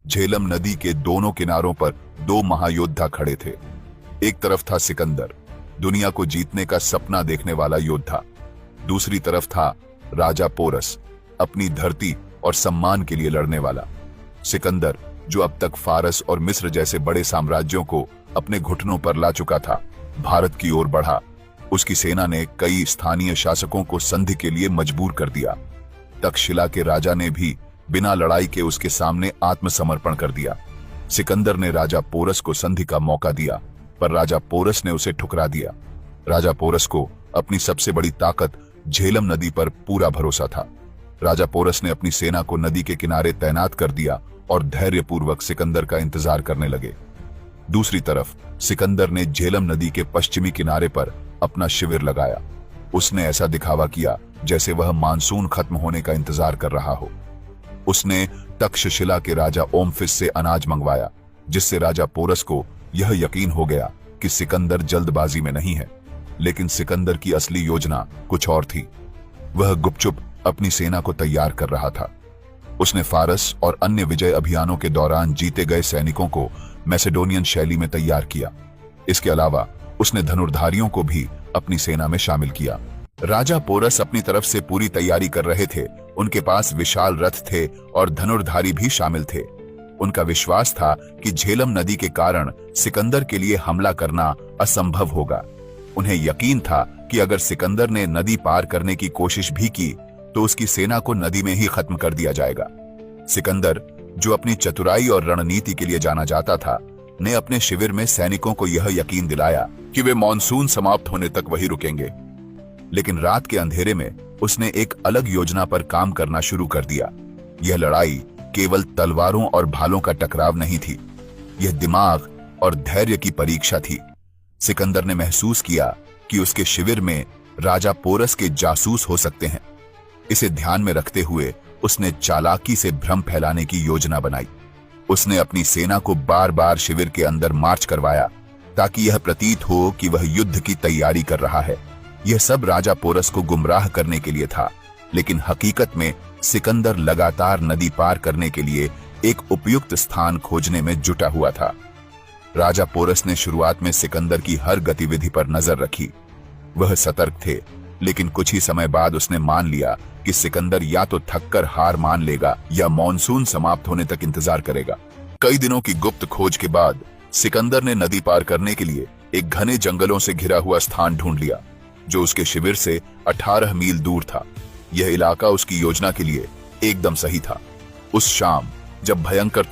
झेलम नदी के दोनों किनारों पर दो महायोद्धा खड़े थे। एक तरफ था सिकंदर, दुनिया को जीतने का सपना देखने वाला योद्धा। दूसरी तरफ था राजा पोरस, अपनी धरती और सम्मान के लिए लड़ने वाला। सिकंदर, जो अब तक फारस और मिस्र जैसे बड़े साम्राज्यों को अपने घुटनों पर ला चुका था, भारत की ओर बढ़ा। उसकी सेना ने कई स्थानीय शासकों को संधि के लिए मजबूर कर दिया। तक्षशिला के राजा ने भी बिना लड़ाई के उसके सामने आत्मसमर्पण कर दिया। सिकंदर ने राजा पोरस को संधि का मौका दिया, पर राजा पोरस ने उसे ठुकरा दिया। राजा पोरस को अपनी सबसे बड़ी ताकत झेलम नदी पर पूरा भरोसा था। राजा पोरस ने अपनी सेना को नदी के किनारे तैनात कर दिया और धैर्यपूर्वक सिकंदर का इंतजार करने लगे। दूसरी तरफ सिकंदर ने झेलम नदी के पश्चिमी किनारे पर अपना शिविर लगाया। उसने ऐसा दिखावा किया जैसे वह मानसून खत्म होने का इंतजार कर रहा हो। उसने तक्षशिला के राजा ओमफिस से अनाज मंगवाया, जिससे राजा पोरस को यह यकीन हो गया कि सिकंदर जल्दबाजी में नहीं है। लेकिन सिकंदर की असली योजना कुछ और थी। वह गुपचुप अपनी सेना को तैयार कर रहा था। उसने फारस और अन्य विजय अभियानों के दौरान जीते गए सैनिकों को मैसेडोनियन शैली में तैयार किया। इसके अलावा उसने धनुर्धारियों को भी अपनी सेना में शामिल किया। राजा पोरस अपनी तरफ से पूरी तैयारी कर रहे थे। उनके पास विशाल रथ थे और धनुर्धारी भी शामिल थे। उनका विश्वास था कि झेलम नदी के कारण सिकंदर के लिए हमला करना असंभव होगा। उन्हें यकीन था कि अगर सिकंदर ने नदी पार करने की कोशिश भी की तो उसकी सेना को नदी में ही खत्म कर दिया जाएगा। सिकंदर, जो अपनी चतुराई और रणनीति के लिए जाना जाता था, ने अपने शिविर में सैनिकों को यह यकीन दिलाया कि वे मानसून समाप्त होने तक वहीं रुकेंगे। लेकिन रात के अंधेरे में उसने एक अलग योजना पर काम करना शुरू कर दिया। यह लड़ाई केवल तलवारों और भालों का टकराव नहीं थी, यह दिमाग और धैर्य की परीक्षा थी। सिकंदर ने महसूस किया कि उसके शिविर में राजा पोरस के जासूस हो सकते हैं। इसे ध्यान में रखते हुए उसने चालाकी से भ्रम फैलाने की योजना बनाई। उसने अपनी सेना को बार बार शिविर के अंदर मार्च करवाया ताकि यह प्रतीत हो कि वह युद्ध की तैयारी कर रहा है। यह सब राजा पोरस को गुमराह करने के लिए था, लेकिन हकीकत में सिकंदर लगातार नदी पार करने के लिए एक उपयुक्त स्थान खोजने में जुटा हुआ था। राजा पोरस ने शुरुआत में सिकंदर की हर गतिविधि पर नजर रखी। वह सतर्क थे, लेकिन कुछ ही समय बाद उसने मान लिया कि सिकंदर या तो थककर हार मान लेगा या मॉनसून समाप्त होने तक इंतजार करेगा। कई दिनों की गुप्त खोज के बाद सिकंदर ने नदी पार करने के लिए एक घने जंगलों से घिरा हुआ स्थान ढूंढ लिया, जो उसके शिविर से 18 मील दूर था। यह इलाका उसकी योजना के लिए एकदम सही था। उस शाम जब भयंकर